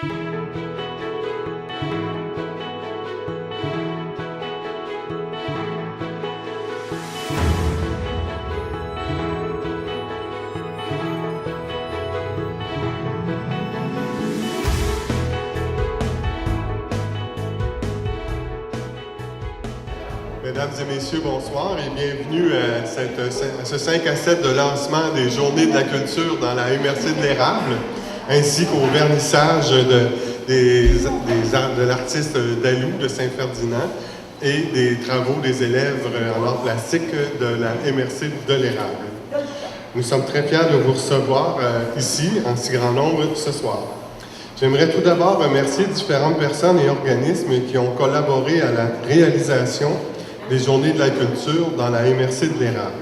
Mesdames et messieurs, bonsoir et bienvenue à ce 5 à 7 de lancement des Journées de la culture dans la MRC de l'Érable, ainsi qu'au vernissage de l'artiste Dalou de Saint-Ferdinand et des travaux des élèves en arts plastiques de la MRC de l'Érable. Nous sommes très fiers de vous recevoir ici, en si grand nombre, ce soir. J'aimerais tout d'abord remercier différentes personnes et organismes qui ont collaboré à la réalisation des Journées de la culture dans la MRC de l'Érable,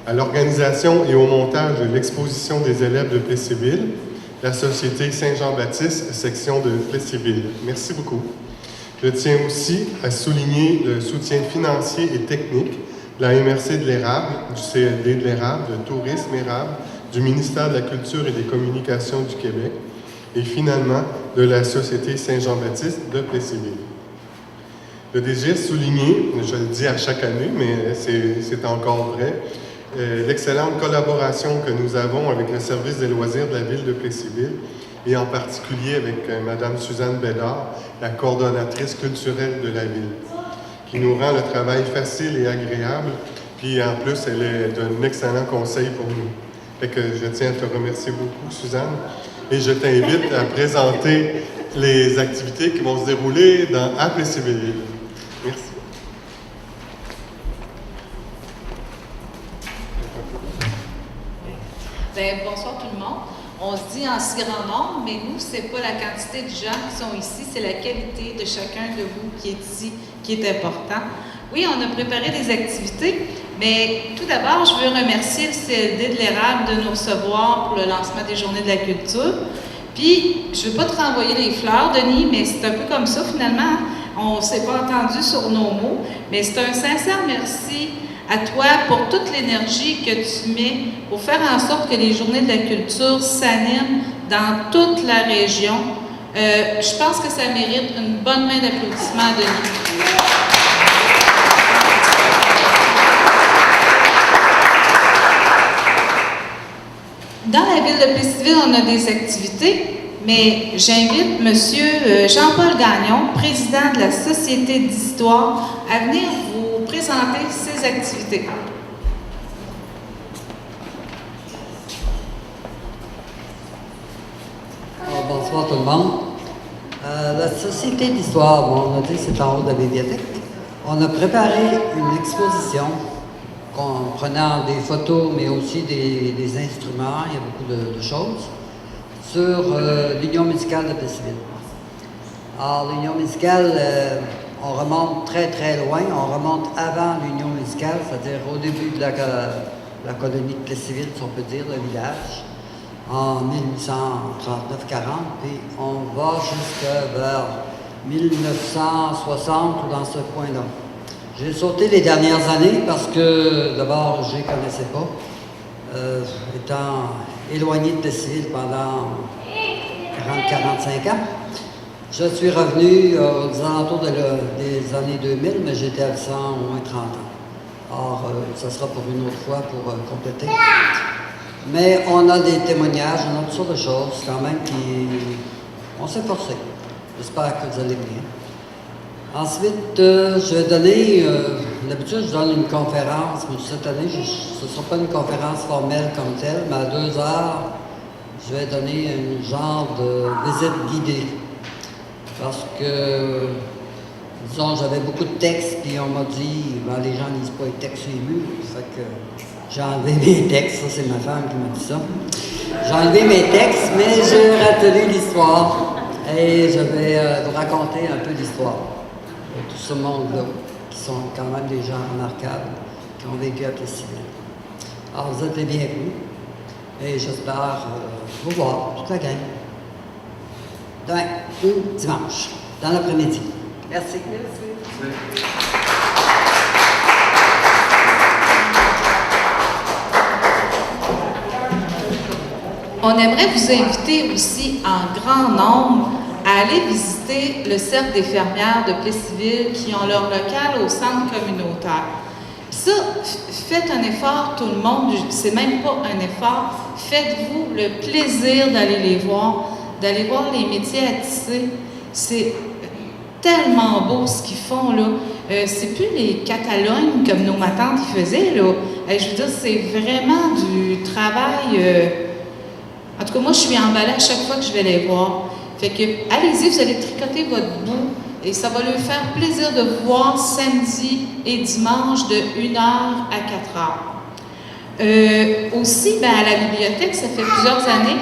à l'organisation et au montage de l'exposition des élèves de Plessisville, la Société Saint-Jean-Baptiste, section de Plessisville. Merci beaucoup. Je tiens aussi à souligner le soutien financier et technique de la MRC de l'Érable, du CLD de l'Érable, de Tourisme Érable, du ministère de la Culture et des Communications du Québec, et finalement de la Société Saint-Jean-Baptiste de Plessisville. Je désire souligner, je le dis à chaque année, mais c'est encore vrai, l'excellente collaboration que nous avons avec le service des loisirs de la ville de Plessisville et en particulier avec Mme Suzanne Bédard, la coordonnatrice culturelle de la ville, qui nous rend le travail facile et agréable, puis en plus, elle est d'un excellent conseil pour nous. Fait que je tiens à te remercier beaucoup, Suzanne, et je t'invite à présenter les activités qui vont se dérouler à Plessisville. Merci. Bonsoir tout le monde. On se dit en si grand nombre, mais nous, c'est pas la quantité de gens qui sont ici, c'est la qualité de chacun de vous qui est ici qui est important. Oui, on a préparé des activités, mais tout d'abord, je veux remercier le CLD de l'Érable de nous recevoir pour le lancement des Journées de la culture. Puis, je ne veux pas te renvoyer les fleurs, Denis, mais c'est un peu comme ça finalement. On ne s'est pas entendu sur nos mots, mais c'est un sincère merci à toi pour toute l'énergie que tu mets pour faire en sorte que les Journées de la culture s'animent dans toute la région. Je pense que ça mérite une bonne main d'applaudissement, Denis. Dans la ville de Plessisville, on a des activités. Mais j'invite M. Jean-Paul Gagnon, président de la Société d'histoire, à venir vous présenter ses activités. Bonsoir tout le monde. La Société d'histoire, on a dit c'est en haut de la bibliothèque. On a préparé une exposition en prenant des photos, mais aussi des instruments, il y a beaucoup de choses, sur l'Union musicale de Plessisville. Alors, l'Union musicale, on remonte très très loin, on remonte avant l'Union musicale, c'est-à-dire au début de la colonie de Plessisville, si on peut dire, le village, en 1839-40, puis on va jusqu'à vers 1960 ou dans ce point-là. J'ai sauté les dernières années parce que, d'abord, je ne les connaissais pas, étant éloigné de Plessisville pendant 40-45 ans. Je suis revenu aux alentours des années 2000, mais j'étais absent au moins 30 ans. Or, ça sera pour une autre fois pour compléter. Mais on a des témoignages, on a toutes sortes de choses quand même qui... On s'est forcé. J'espère que vous allez bien. Ensuite, je vais donner... D'habitude, je donne une conférence, mais cette année, ce ne sera pas une conférence formelle comme telle, mais à 2 heures, je vais donner un genre de visite guidée. Parce que, disons, j'avais beaucoup de textes, puis on m'a dit, ben, les gens ne lisent pas les textes sur les murs. Fait que j'ai enlevé mes textes, ça c'est ma femme qui m'a dit ça. J'ai enlevé mes textes, mais j'ai retenu l'histoire. Et je vais vous raconter un peu l'histoire de tout ce monde-là, qui sont quand même des gens remarquables, qui ont vécu à Plessisville. Alors, vous êtes les bienvenus, et j'espère vous voir, toute la gang, demain ou dimanche, dans l'après-midi. Merci. Merci. On aimerait vous inviter aussi en grand nombre à aller visiter le Cercle des fermières de Plessisville qui ont leur local au centre communautaire. Ça, faites un effort, tout le monde, c'est même pas un effort, faites-vous le plaisir d'aller les voir les métiers à tisser. C'est tellement beau ce qu'ils font, là. C'est plus les Catalognes comme nos matantes y faisaient, là. Je veux dire, c'est vraiment du travail. En tout cas, moi, je suis emballée à chaque fois que je vais les voir. Fait que, allez-y, vous allez tricoter votre bout et ça va leur faire plaisir de vous voir samedi et dimanche de 1h à 4h. Aussi, à la bibliothèque, ça fait plusieurs années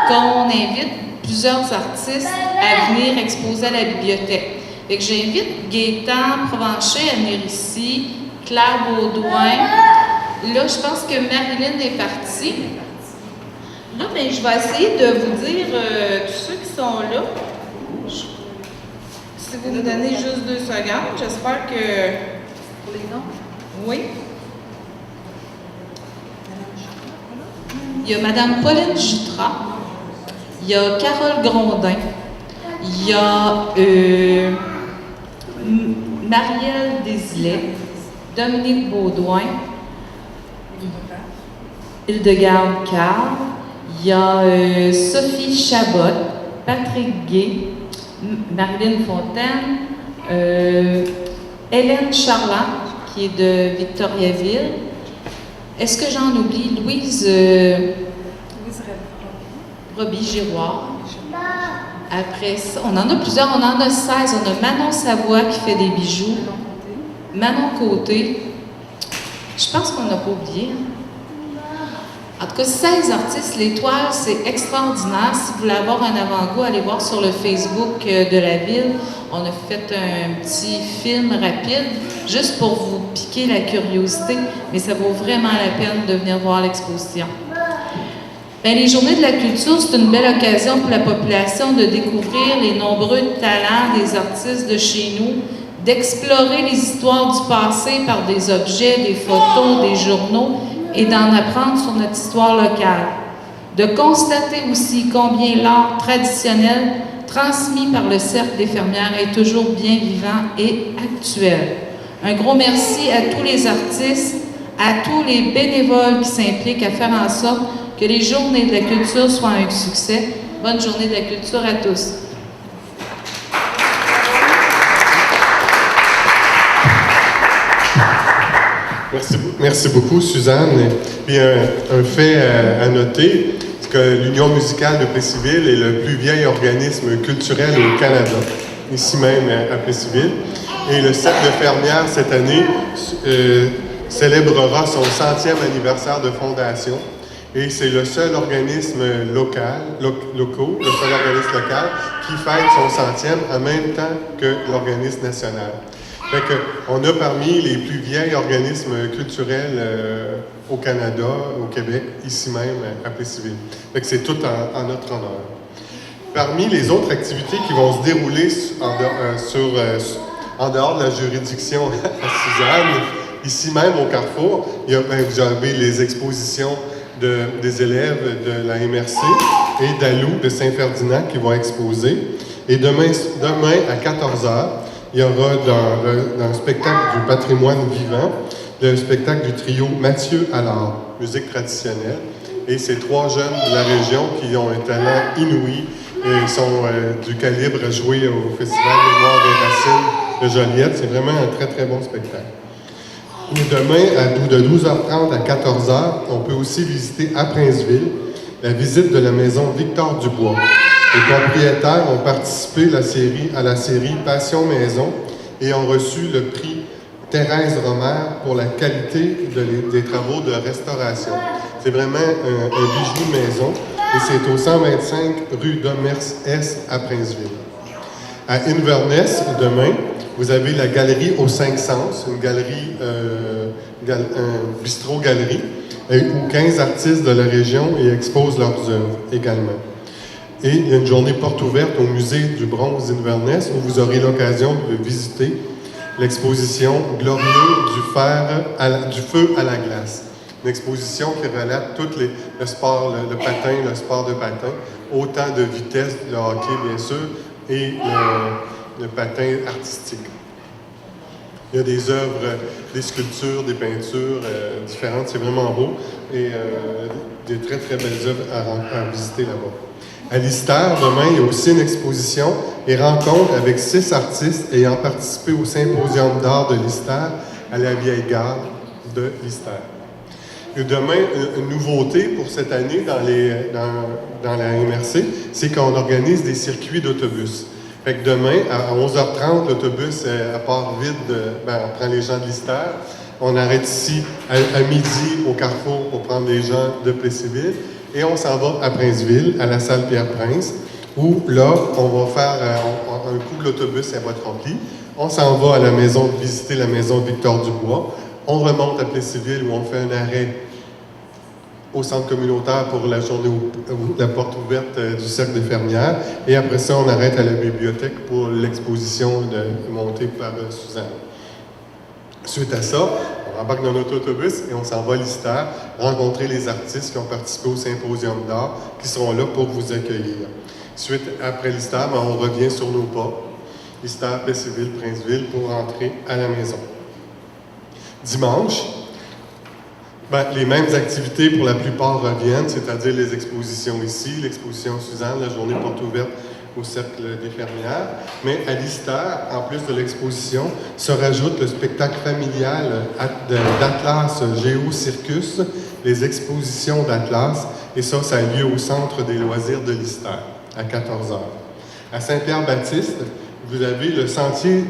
qu'on invite plusieurs artistes à venir exposer à la bibliothèque. Fait que j'invite Gaétan Provencher à venir ici, Claire Baudouin. Là, je pense que Marilyn est partie. Là, mais je vais essayer de vous dire tous ceux qui sont là. Si vous me donnez juste 2 secondes, j'espère que... Pour les noms? Oui. Il y a Mme Pauline Jutras. Il y a Carole Grondin. Il y a Marielle Desilets. Dominique Baudouin. Hildegarde Carl. Il y a Sophie Chabot, Patrick Gay, Marilyn Fontaine, Hélène Charland, qui est de Victoriaville. Est-ce que j'en oublie? Louise Roby-Giroir. Après ça, on en a plusieurs, on en a 16. On a Manon Savoie qui fait des bijoux. Manon Côté. Je pense qu'on n'a pas oublié. En tout cas, 16 artistes, les toiles, c'est extraordinaire. Si vous voulez avoir un avant-goût, allez voir sur le Facebook de la ville. On a fait un petit film rapide, juste pour vous piquer la curiosité, mais ça vaut vraiment la peine de venir voir l'exposition. Les Journées de la culture, c'est une belle occasion pour la population de découvrir les nombreux talents des artistes de chez nous, d'explorer les histoires du passé par des objets, des photos, des journaux, et d'en apprendre sur notre histoire locale. De constater aussi combien l'art traditionnel transmis par le Cercle des fermières est toujours bien vivant et actuel. Un gros merci à tous les artistes, à tous les bénévoles qui s'impliquent à faire en sorte que les Journées de la culture soient un succès. Bonne Journée de la culture à tous. Merci beaucoup, Suzanne. Puis un fait à noter, c'est que l'Union musicale de Plessisville est le plus vieil organisme culturel au Canada, ici même à Plessisville. Et le Cercle de fermières, cette année, célébrera son 100e anniversaire de fondation. Et c'est le seul organisme local qui fête son 100e en même temps que l'organisme national. Fait qu'on a parmi les plus vieils organismes culturels au Canada, au Québec, ici même à Plessisville. Fait que c'est tout en notre honneur. Parmi les autres activités qui vont se dérouler en dehors de la juridiction à Suzanne, ici même au Carrefour, vous avez les expositions des élèves de la MRC et d'Alou de Saint-Ferdinand qui vont exposer. Et demain à 14h, il y aura dans le spectacle du patrimoine vivant, le spectacle du trio Mathieu Allard, musique traditionnelle. Et ces 3 jeunes de la région qui ont un talent inouï et sont du calibre à jouer au Festival Mémoire des Racines de Joliette. C'est vraiment un très, très bon spectacle. Et demain, de 12h30 à 14h, on peut aussi visiter à Princeville la visite de la maison Victor Dubois. Les propriétaires ont participé à la série Passion Maison et ont reçu le prix Thérèse Romer pour la qualité des travaux de restauration. C'est vraiment un bijou de maison et c'est au 125 rue Domers-Est à Princeville. À Inverness, demain, vous avez la galerie aux 5 sens, une galerie, un bistrot-galerie, où 15 artistes de la région y exposent leurs œuvres également. Et il y a une journée porte ouverte au musée du Bronze d'Inverness où vous aurez l'occasion de visiter l'exposition Glorieux du feu à la glace. Une exposition qui relate tout le sport, le patin, le sport de patin, autant de vitesse, le hockey bien sûr, et le patin artistique. Il y a des œuvres, des sculptures, des peintures différentes, c'est vraiment beau, et des très très belles œuvres à visiter là-bas. À l'Istère, demain, il y a aussi une exposition et rencontre avec 6 artistes ayant participé au Symposium d'art de l'Istère à la vieille gare de l'Istère. Et demain, une nouveauté pour cette année dans la MRC, c'est qu'on organise des circuits d'autobus. Fait que demain, à 11h30, l'autobus, à part vide, on prend les gens de l'Istère. On arrête ici à midi au Carrefour pour prendre les gens de Plessisville. Et on s'en va à Princeville, à la salle Pierre-Prince, où là, on va faire un coup de l'autobus, elle va être remplie. On s'en va à la maison, visiter la maison de Victor Dubois. On remonte à Plessisville où on fait un arrêt au centre communautaire pour la journée, la porte ouverte du Cercle des fermières. Et après ça, on arrête à la bibliothèque pour l'exposition montée par Suzanne. Suite à ça, on embarque dans notre autobus et on s'en va à l'Istère rencontrer les artistes qui ont participé au Symposium d'art qui seront là pour vous accueillir. Suite, après l'Istère, on revient sur nos pas, l'Istère, Plessisville, Princeville, pour rentrer à la maison. Dimanche, les mêmes activités pour la plupart reviennent, c'est-à-dire les expositions ici, l'exposition Suzanne, la journée porte ouverte au Cercle des fermières. Mais à l'Istère, en plus de l'exposition, se rajoute le spectacle familial d'Atlas Géo Circus, les expositions d'Atlas, et ça a lieu au Centre des loisirs de l'Istère, à 14h. À Saint-Pierre-Baptiste, vous avez le sentier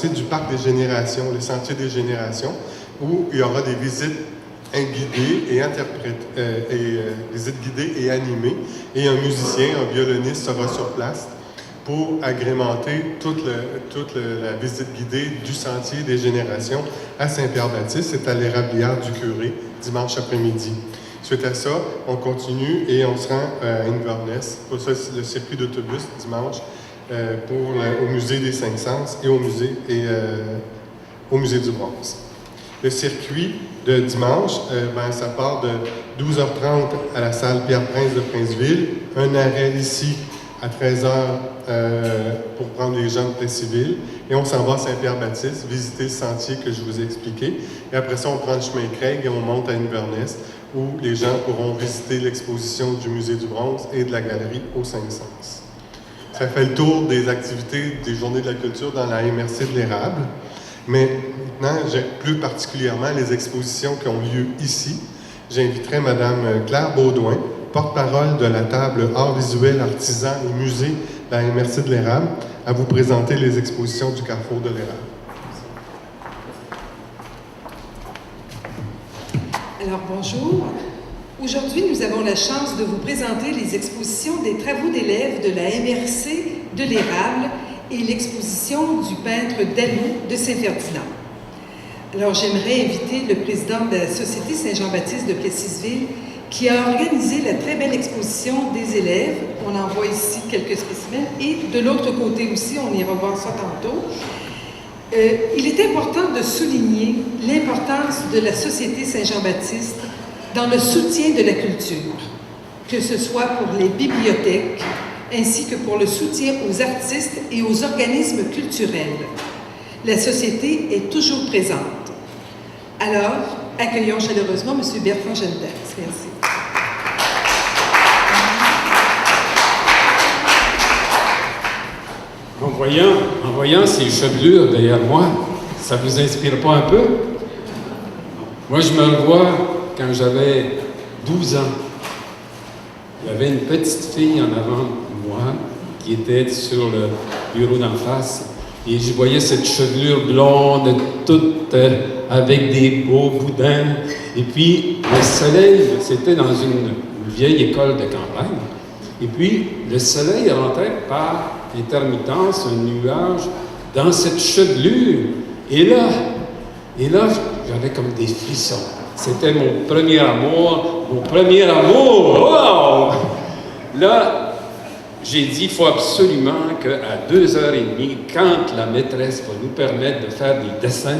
du Parc des Générations, le sentier des Générations, où il y aura des visites guidées et visites guidées et animées. Et un musicien, un violoniste sera sur place pour agrémenter toute la visite guidée du Sentier des Générations à Saint-Pierre-Baptiste. C'est à l'érablière du Curé, dimanche après-midi. Suite à ça, on continue et on se rend à Inverness. Pour ça, c'est le circuit d'autobus dimanche au Musée des Cinq Sens et au Musée du Bronze. Le circuit de dimanche, ça part de 12h30 à la salle Pierre-Prince de Princeville, un arrêt ici à 13h pour prendre les gens de Plessisville, et on s'en va à Saint-Pierre-Baptiste, visiter le sentier que je vous ai expliqué. Et après ça, on prend le chemin Craig et on monte à Inverness, où les gens pourront visiter l'exposition du Musée du Bronze et de la galerie aux Cinq Sens. Ça fait le tour des activités des Journées de la culture dans la MRC de l'Érable. Mais maintenant, plus particulièrement les expositions qui ont lieu ici. J'inviterai Mme Claire Baudouin, porte-parole de la table Arts visuels, artisans et musées de la MRC de l'Érable, à vous présenter les expositions du Carrefour de l'Érable. Alors, bonjour. Aujourd'hui, nous avons la chance de vous présenter les expositions des travaux d'élèves de la MRC de l'Érable et l'exposition du peintre Dalou de Saint-Ferdinand. Alors, j'aimerais inviter le président de la Société Saint-Jean-Baptiste de Plessisville qui a organisé la très belle exposition des élèves. On en voit ici quelques spécimens et de l'autre côté aussi, on ira voir ça tantôt. Il est important de souligner l'importance de la Société Saint-Jean-Baptiste dans le soutien de la culture, que ce soit pour les bibliothèques, ainsi que pour le soutien aux artistes et aux organismes culturels. La Société est toujours présente. Alors, accueillons chaleureusement M. Bertrand Geldax. Merci. En voyant ces chevelures derrière moi, ça vous inspire pas un peu? Moi, je me revois quand j'avais 12 ans. Il y avait une petite fille en avant de moi qui était sur le bureau d'en face et je voyais cette chevelure blonde, toute avec des beaux boudins. Et puis, le soleil, c'était dans une vieille école de campagne. Et puis, le soleil rentrait par intermittence, un nuage, dans cette chevelure. Et là, j'avais comme des frissons. C'était mon premier amour. Wow! Là, j'ai dit, il faut absolument qu'à 2h30, quand la maîtresse va nous permettre de faire des dessins,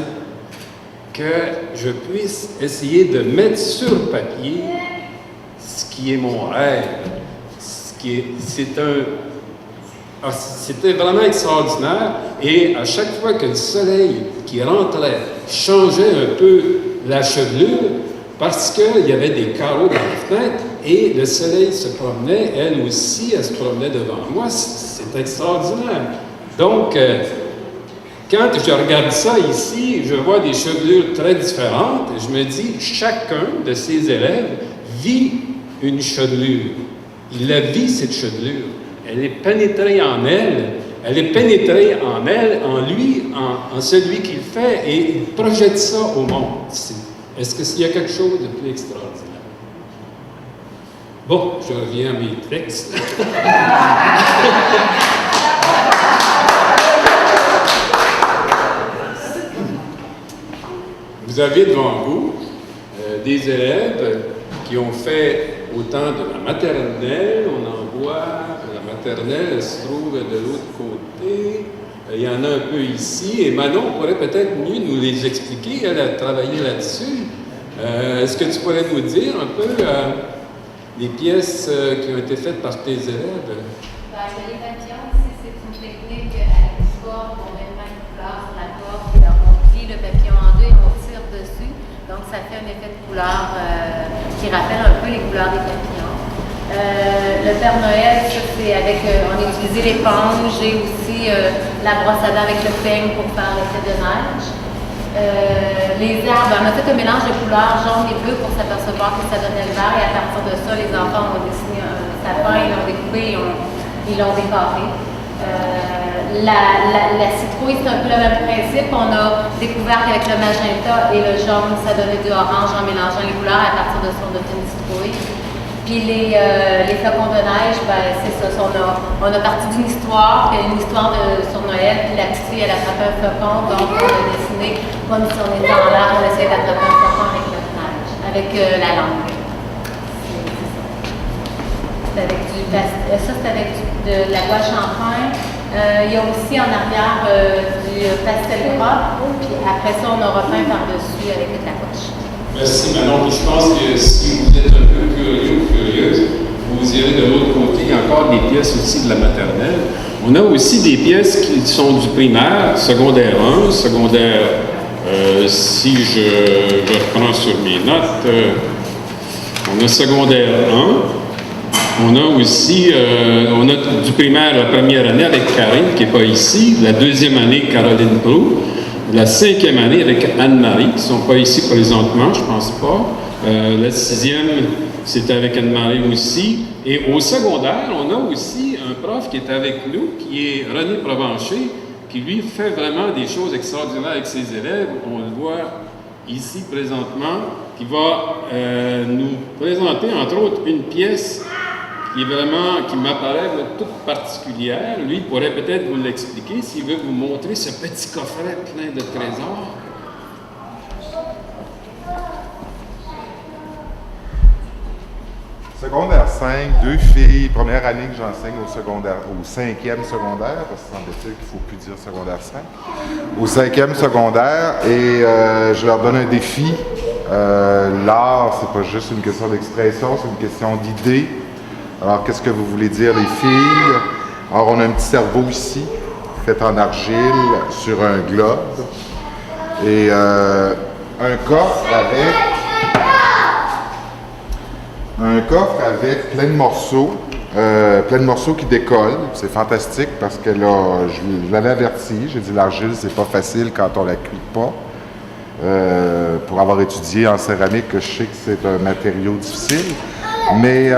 que je puisse essayer de mettre sur papier ce qui est mon rêve. C'était vraiment extraordinaire. Et à chaque fois que le soleil qui rentrait changeait un peu la chevelure, parce qu'il y avait des carreaux dans la fenêtre, et le soleil se promenait, elle aussi, elle se promenait devant moi. C'est extraordinaire. Donc, quand je regarde ça ici, je vois des chevelures très différentes. Je me dis, chacun de ces élèves vit une chevelure. Il la vit, cette chevelure. Elle est pénétrée en elle. Elle est pénétrée en elle, en lui, en celui qu'il fait, et il projette ça au monde. Est-ce qu'il y a quelque chose de plus extraordinaire? Bon, je reviens à mes textes. Vous avez devant vous des élèves qui ont fait autant de la maternelle, on en voit, la maternelle elle se trouve de l'autre côté, il y en a un peu ici, et Manon pourrait peut-être mieux nous les expliquer, elle a travaillé là-dessus. Est-ce que tu pourrais nous dire un peu les pièces qui ont été faites par tes élèves? Les papillons, ici, c'est une technique avec du corps, on met une couleur sur la corde, puis on plie le papillon en deux et on tire dessus. Donc, ça fait un effet de couleur qui rappelle un peu les couleurs des papillons. Le Père Noël, ça, c'est avec, on a utilisé l'éponge et aussi la brosse à dents avec le peigne pour faire l'effet de neige. Les arbres, on a fait un mélange de couleurs jaune et bleu pour s'apercevoir que ça donnait le vert, et à partir de ça, les enfants ont dessiné un sapin, ils l'ont découpé, ils l'ont décoré. La citrouille, c'est un peu le même principe. On a découvert qu'avec le magenta et le jaune, ça donnait du orange en mélangeant les couleurs. À partir de ça, on a fait une citrouille. Puis les flocons de neige, ben, c'est ça. On a parti d'une histoire, une histoire sur Noël, puis la petite fille, elle attrapait un flocon, donc on a dessiné comme si on était en l'air, on essayait d'attraper un flocon avec la neige, avec la langue. C'est avec c'est avec de la gouache en pain. Il y a aussi en arrière du pastel gras, puis après ça, on a repeint par-dessus avec de la gouache. Merci Manon. Je pense que si vous êtes un peu curieux ou curieuse, vous irez de l'autre côté. Il y a encore des pièces aussi de la maternelle. On a aussi des pièces qui sont du primaire, secondaire 1, secondaire, si je reprends sur mes notes, on a secondaire 1. On a aussi, on a du primaire la première année avec Karine, qui n'est pas ici, la deuxième année, Caroline Prou, la cinquième année avec Anne-Marie, qui ne sont pas ici présentement, je ne pense pas. La sixième, c'était avec Anne-Marie aussi. Et au secondaire, on a aussi un prof qui est avec nous, qui est René Provencher, qui lui fait vraiment des choses extraordinaires avec ses élèves. On le voit ici présentement, qui va nous présenter entre autres une pièce qui m'apparaît toute particulière. Lui, il pourrait peut-être vous l'expliquer s'il veut vous montrer ce petit coffret plein de trésors. Secondaire 5, 2 filles, première année que j'enseigne au 5e secondaire, parce que semble-t-il qu'il ne faut plus dire secondaire 5, au 5e secondaire, et je leur donne un défi. L'art, c'est pas juste une question d'expression, c'est une question d'idée. Alors, qu'est-ce que vous voulez dire, les filles? Alors, on a un petit cerveau ici, fait en argile, sur un globe, et un coffre avec plein de morceaux qui décollent. C'est fantastique parce que là, je l'avais averti, j'ai dit l'argile, c'est pas facile quand on la cuit pas. Pour avoir étudié en céramique, je sais que c'est un matériau difficile, mais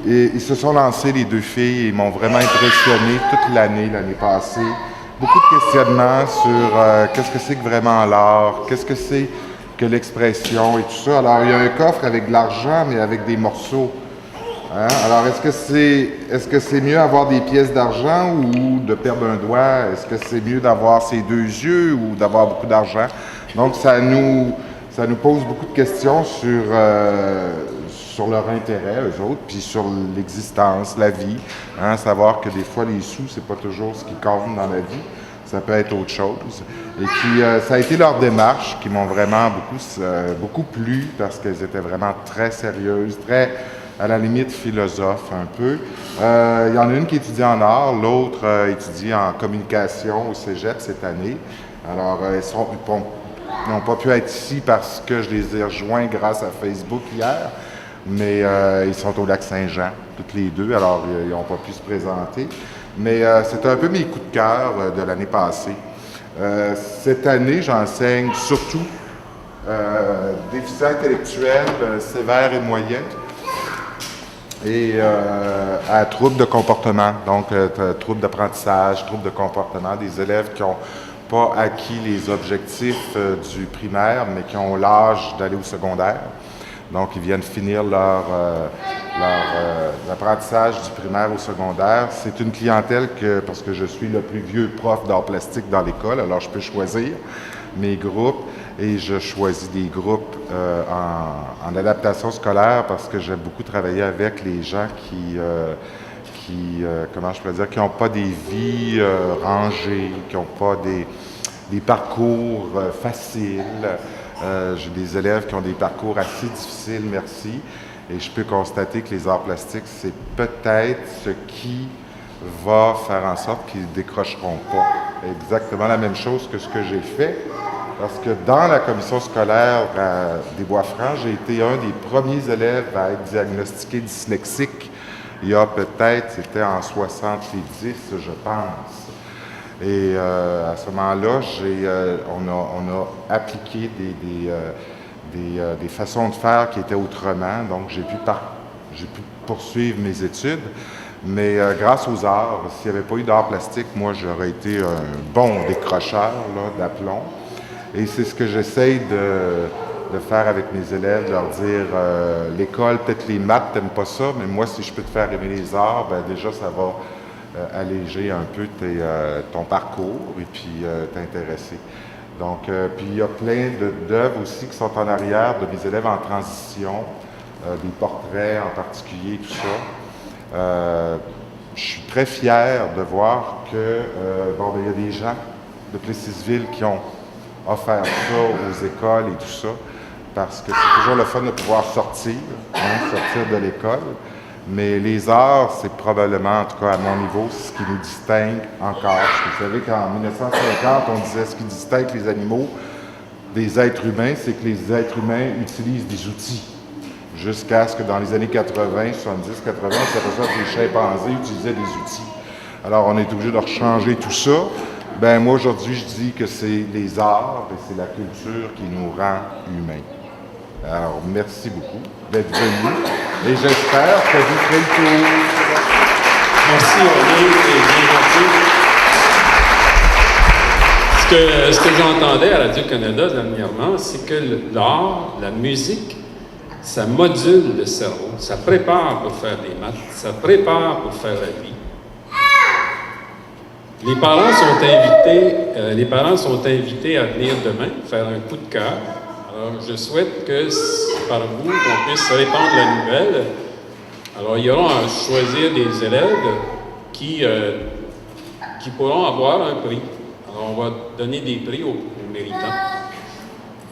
ils se sont lancés, les deux filles, et ils m'ont vraiment impressionné toute l'année passée. Beaucoup de questionnements sur qu'est-ce que c'est que vraiment l'art, qu'est-ce que c'est que l'expression et tout ça. Alors, il y a un coffre avec de l'argent, mais avec des morceaux. Hein? Alors, est-ce que c'est mieux d'avoir des pièces d'argent ou de perdre un doigt? Est-ce que c'est mieux d'avoir ses deux yeux ou d'avoir beaucoup d'argent? Donc, ça nous pose beaucoup de questions sur leur intérêt, eux autres, puis sur l'existence, la vie. Hein? Savoir que des fois, les sous, c'est pas toujours ce qui compte dans la vie. ça peut être autre chose. Et puis, ça a été leur démarche qui m'ont vraiment beaucoup plu parce qu'elles étaient vraiment très sérieuses, très, à la limite, philosophes un peu. Il y en a une qui étudie en art, l'autre étudie en communication au cégep cette année. Alors, ils n'ont pas pu être ici parce que je les ai rejoints grâce à Facebook hier, mais ils sont au Lac-Saint-Jean, toutes les deux, alors ils n'ont pas pu se présenter. Mais c'était un peu mes coups de cœur de l'année passée. Cette année, j'enseigne surtout déficit intellectuel sévère et moyen et à troubles de comportement, donc troubles d'apprentissage, troubles de comportement, des élèves qui n'ont pas acquis les objectifs du primaire, mais qui ont l'âge d'aller au secondaire. Donc, ils viennent finir leur apprentissage du primaire au secondaire. C'est une clientèle parce que je suis le plus vieux prof d'art plastique dans l'école, alors je peux choisir mes groupes et je choisis des groupes en adaptation scolaire parce que j'aime beaucoup travailler avec les gens qui comment je peux dire, qui n'ont pas des vies rangées, qui n'ont pas des parcours faciles. J'ai des élèves qui ont des parcours assez difficiles, merci, et je peux constater que les arts plastiques, c'est peut-être ce qui va faire en sorte qu'ils ne décrocheront pas. Exactement la même chose que ce que j'ai fait, parce que dans la commission scolaire des Bois-Francs, j'ai été un des premiers élèves à être diagnostiqué dyslexique. Il y a peut-être, c'était en 70, je pense. Et à ce moment-là, on a appliqué des façons de faire qui étaient autrement. Donc, j'ai pu poursuivre mes études. Mais grâce aux arts, s'il n'y avait pas eu d'art plastique, moi, j'aurais été un bon décrocheur d'aplomb. Et c'est ce que j'essaye de faire avec mes élèves, de leur dire l'école, peut-être les maths, t'aimes pas ça, mais moi, si je peux te faire aimer les arts, ben déjà, ça va alléger un peu ton parcours et puis t'intéresser. Donc, puis il y a plein d'œuvres aussi qui sont en arrière de mes élèves en transition, des portraits en particulier, tout ça. Je suis très fier de voir que, il y a des gens de Plessisville qui ont offert ça aux écoles et tout ça, parce que c'est toujours le fun de pouvoir sortir de l'école. Mais les arts, c'est probablement, en tout cas à mon niveau, ce qui nous distingue encore. Parce que vous savez qu'en 1950, on disait ce qui distingue les animaux des êtres humains, c'est que les êtres humains utilisent des outils. Jusqu'à ce que dans les années 80, 70, 80, on s'aperçoit que les chimpanzés utilisaient des outils. Alors, on est obligé de rechanger tout ça. Ben moi, aujourd'hui, je dis que c'est les arts et c'est la culture qui nous rend humains. Alors, merci beaucoup d'être venus et j'espère que vous ferez le tour. Merci, René, c'est bien gentil. Ce que j'entendais à Radio-Canada dernièrement, c'est que l'art, la musique, ça module le cerveau, ça prépare pour faire des maths, ça prépare pour faire la vie. Les parents sont invités à venir demain faire un coup de cœur. Alors, je souhaite que par vous, qu'on puisse répandre la nouvelle. Alors, il y aura à choisir des élèves qui pourront avoir un prix. Alors, on va donner des prix aux méritants.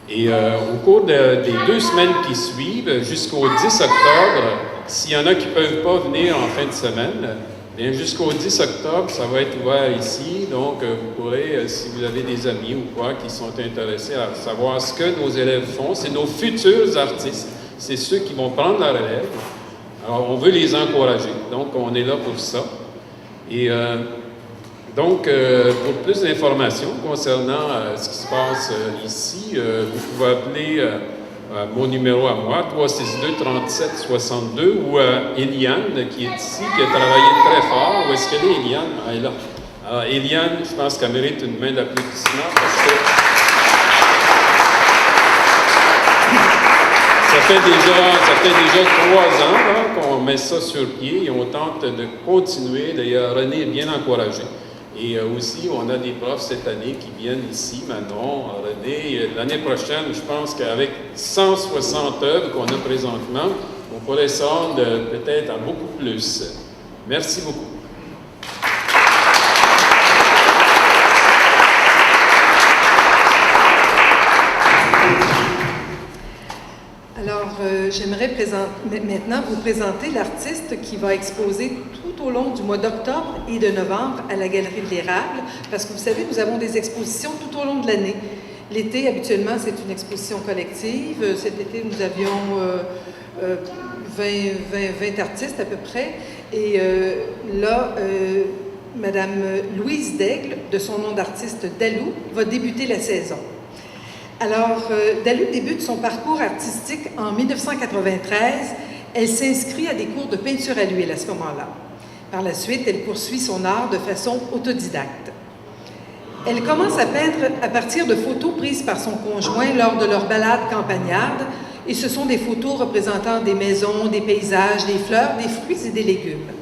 Et au cours des 2 semaines qui suivent, jusqu'au 10 octobre, s'il y en a qui ne peuvent pas venir en fin de semaine, bien, jusqu'au 10 octobre, ça va être ouvert ici. Donc, vous pourrez, si vous avez des amis ou quoi qui sont intéressés à savoir ce que nos élèves font, c'est nos futurs artistes. C'est ceux qui vont prendre la relève. Alors, on veut les encourager. Donc, on est là pour ça. Et donc, pour plus d'informations concernant ce qui se passe ici, vous pouvez appeler mon numéro à moi, 362-3762, ou Eliane, qui est ici, qui a travaillé très fort. Où est-ce qu'elle est, Eliane? Elle est là. Alors, Eliane, je pense qu'elle mérite une main d'applaudissement parce que ça fait déjà 3 ans qu'on met ça sur pied et on tente de continuer. D'ailleurs, René est bien encouragé. Et aussi, on a des profs cette année qui viennent ici, Manon, René. L'année prochaine, je pense qu'avec 160 œuvres qu'on a présentement, on pourrait se rendre peut-être à beaucoup plus. Merci beaucoup. j'aimerais maintenant vous présenter l'artiste qui va exposer tout au long du mois d'octobre et de novembre à la Galerie de l'Érable, parce que vous savez, nous avons des expositions tout au long de l'année. L'été, habituellement, c'est une exposition collective. Cet été, nous avions 20 artistes à peu près. Et là, Madame Louise Daigle, de son nom d'artiste Dalou, va débuter la saison. Alors, Dalou débute son parcours artistique en 1993. Elle s'inscrit à des cours de peinture à l'huile à ce moment-là. Par la suite, elle poursuit son art de façon autodidacte. Elle commence à peindre à partir de photos prises par son conjoint lors de leur balade campagnarde, et ce sont des photos représentant des maisons, des paysages, des fleurs, des fruits et des légumes.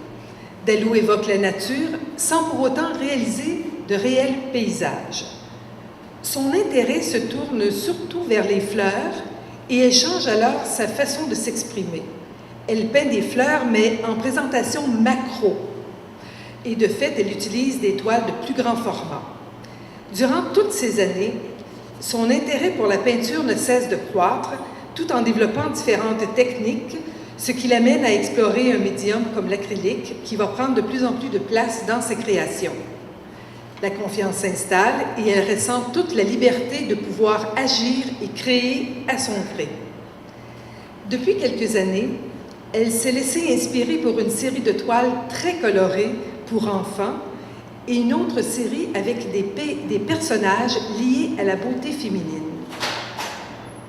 Dalou évoque la nature sans pour autant réaliser de réels paysages. Son intérêt se tourne surtout vers les fleurs et elle change alors sa façon de s'exprimer. Elle peint des fleurs, mais en présentation macro. Et de fait, elle utilise des toiles de plus grand format. Durant toutes ces années, son intérêt pour la peinture ne cesse de croître, tout en développant différentes techniques, ce qui l'amène à explorer un médium comme l'acrylique, qui va prendre de plus en plus de place dans ses créations. La confiance s'installe et elle ressent toute la liberté de pouvoir agir et créer à son gré. Depuis quelques années, elle s'est laissée inspirer pour une série de toiles très colorées pour enfants et une autre série avec des personnages liés à la beauté féminine.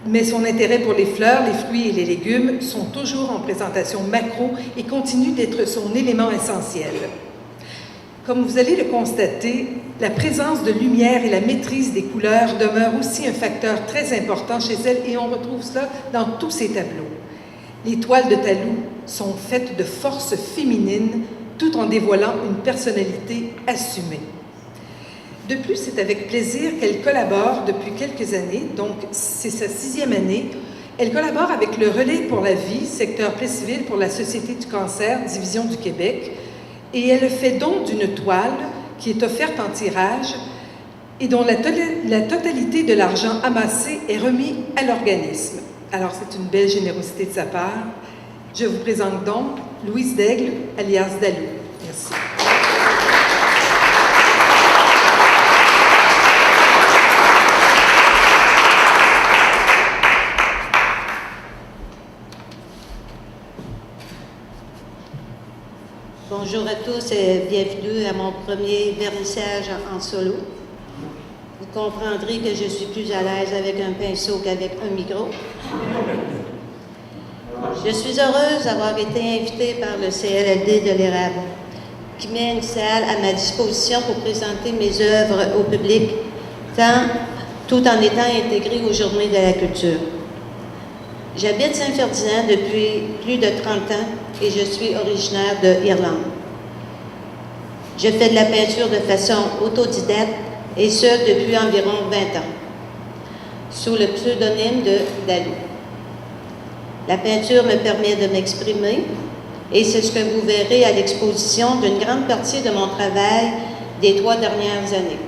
Mais son intérêt pour les fleurs, les fruits et les légumes sont toujours en présentation macro et continuent d'être son élément essentiel. Comme vous allez le constater, la présence de lumière et la maîtrise des couleurs demeurent aussi un facteur très important chez elle et on retrouve cela dans tous ses tableaux. Les toiles de Dalou sont faites de force féminine tout en dévoilant une personnalité assumée. De plus, c'est avec plaisir qu'elle collabore depuis quelques années, donc c'est sa 6e année. Elle collabore avec le Relais pour la vie, secteur Plessisville pour la Société du cancer, division du Québec, et elle fait don d'une toile qui est offerte en tirage et dont la totalité de l'argent amassé est remis à l'organisme. Alors, c'est une belle générosité de sa part. Je vous présente donc Louise Daigle, alias Dalou. Merci. Bonjour à tous et bienvenue à mon premier vernissage en solo. Vous comprendrez que je suis plus à l'aise avec un pinceau qu'avec un micro. Je suis heureuse d'avoir été invitée par le CLLD de l'Érable, qui met une salle à ma disposition pour présenter mes œuvres au public, tout en étant intégrée aux Journées de la culture. J'habite Saint-Ferdinand depuis plus de 30 ans et je suis originaire de Irlande. Je fais de la peinture de façon autodidacte et ce depuis environ 20 ans, sous le pseudonyme de Dalou. La peinture me permet de m'exprimer et c'est ce que vous verrez à l'exposition d'une grande partie de mon travail des 3 dernières années.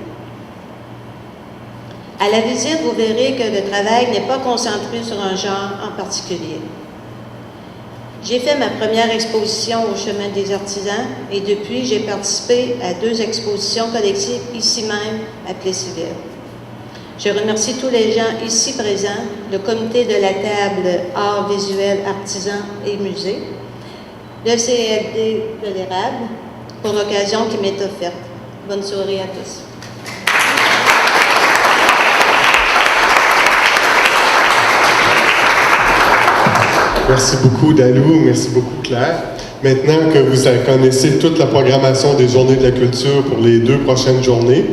À la visite, vous verrez que le travail n'est pas concentré sur un genre en particulier. J'ai fait ma première exposition au Chemin des Artisans et depuis, j'ai participé à 2 expositions collectives ici même à Plessisville. Je remercie tous les gens ici présents, le comité de la table Arts visuels, artisans et musées, le CLD de l'Érable pour l'occasion qui m'est offerte. Bonne soirée à tous. Merci beaucoup, Dalou. Merci beaucoup, Claire. Maintenant que vous connaissez toute la programmation des Journées de la culture pour les 2 prochaines journées,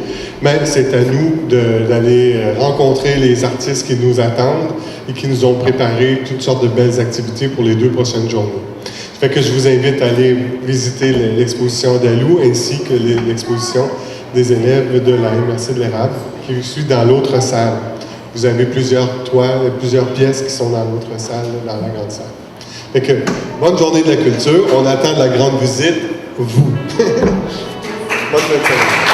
mais c'est à nous d'aller rencontrer les artistes qui nous attendent et qui nous ont préparé toutes sortes de belles activités pour les 2 prochaines journées. Ça fait que je vous invite à aller visiter l'exposition Dalou ainsi que l'exposition des élèves de la MRC de l'Érable qui suit dans l'autre salle. Vous avez plusieurs toiles, plusieurs pièces qui sont dans l'autre salle, dans la grande salle. Fait que, bonne journée de la culture. On attend la grande visite, vous. Bonne journée.